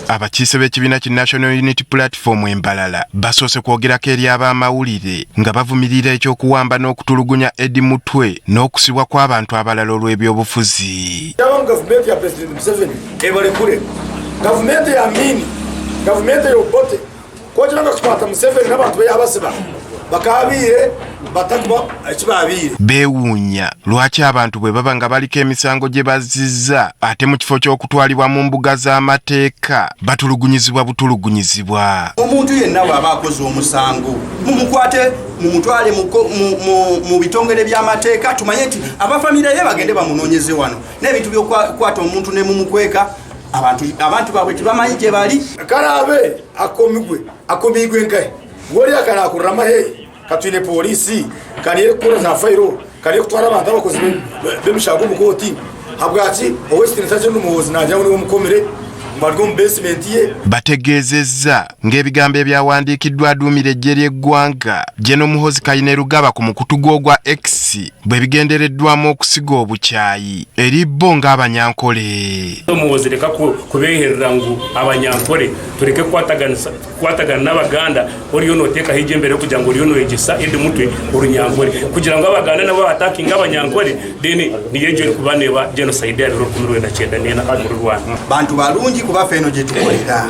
abakiise b'ekibiina ki National Unity Platform Mbarara basoose kwogerako eri ab'amawulire nga bavumirira eky'okuwamba n'okutulugunya Eddie Mutwe n'okusibwa kw'abantu abalala olw'ebyobufuzi. Gavumenti ya Pulezidenti Museveni ebalekule, gavumenti ya Amini, gavumenti y'Obote kwokiranga kukwata Museveni n'abantu be yabasiba bakabiire batakuba ekibabiire. Beewuunya lwaki abantu bwe baba nga baliko emisango gye bazizza ate mu kifo ky'okutwalibwa mu mbuga z'amateeka batulugunyizibwa butulugunyizibwa. Omuntu yenna bw'aba akoze omusango mumukwate mumutwale mu bitongole by'amateeka tumanye nti abafamire ye bagende bamunoonyeze wano n'ebintu by'okwata omuntu ne mumukweka abantu baabwe tebamanyi gye bali. Kalabe akomigwe nkae ngoli akala akurama he katwine polisi kaniye kura za fairo kaniye kutwara abantu abakozi bemishago mu koti habwaki owesitini taje n'umuhozi najya wo mukomere mbargo mu basement ye. Bategeezezza ng'ebigambo eby'awandikiddwa aduumira eggye ly'eggwanga Jeno Muhoozi Kainerugaba ku mukutu ogwa X bwe bigendereddwamu okusiga obukyayi eri bo ng'abanyankole. Omuhoozi leka kubeeherera ngu abanyankole tuleke kwatagana n'Abaganda oliyo n'oteekaho ejjembere okugira ngu oliyo n'oyegesa Eddie Mutwe olunyankole kugira ngu Abaganda nabo bataakinga abanyankole deni niyo egyo kuba neba genocide ya 1994 mu Rwanda. Bantu balungi kuba feno gye tukolera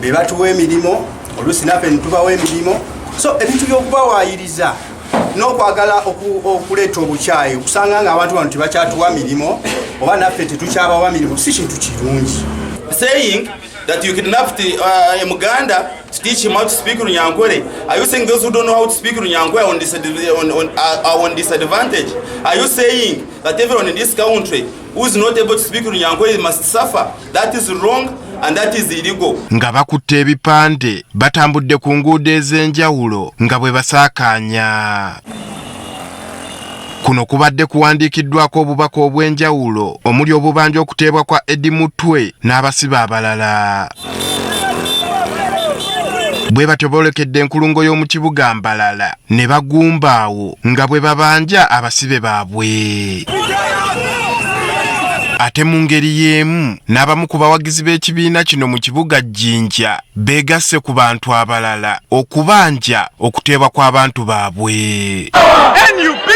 be batuwa emirimu oluusi naffe nitubawa emirimu so ebintu by'okubawaayiriza n'okwagala okuleeta obukyayi okusanga nga abantu bano tebakyatuwa mirimu oba naffe tetukyabawa mirimu si kintu kirungi. Saying that you kidnapped a Muganda to teach him how to speak Runyankore. Are you saying those who don't know how to speak Runyankore are on disadvantage? Are you saying that everyone in this country who is not able to speak Runyankore must suffer? That is wrong and that is illegal. Nga bakutte ebipande batambudde ku nguudo ez'enjawulo nga bwe basaakaanya. Kuno kubadde kuwandiikiddwako obubaka obw'enjawulo omuli obubanja okuteebwa kwa Eddie Mutwe n'abasiba abalala. Bwe batyo boolekedde enkulungo y'omu kibuga Mbarara ne bagumbaawo nga bwe babanja abasibe baabwe. Ate mu ngeri y'emu n'abamu ku bawagizi b'ekibiina kino mu kibuga Jinja beegasse ku bantu abalala okubanja okuteebwa kw'abantu baabwe. NUP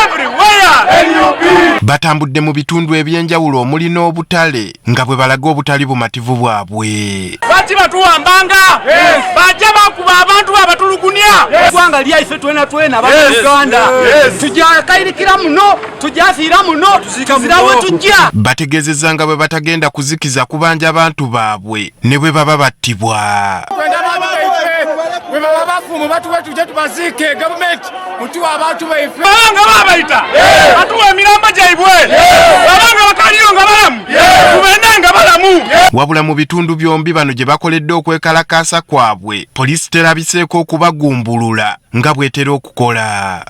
everywhere NUP. Batambudde mu bitundu eby'enjawulo omuli n'obutale nga bwe balaga obutali bumativu bwabwe. Lwaki batuwambanga bajja bakuba abantu abatulugunya eggwanga lyaife twena Uganda tujakayirikira muno tujafiira muno tuzirawo tujja. Bategeezezza nga bwe batagenda kuzikiza kubanja abantu baabwe ne bwe baba battibwa. We baba bafumu batu wetu je tubaziike government mutuwa abantu baife banga babaita atuwa emirambo gyaibwe banga bakaliyo nga balamu tubende nga balamu. Wabula mu bitundu byombi bano gye bakoledde okwekalakaasa kwabwe poliisi terabiseeko okubagumbulula nga bw'etera okukola.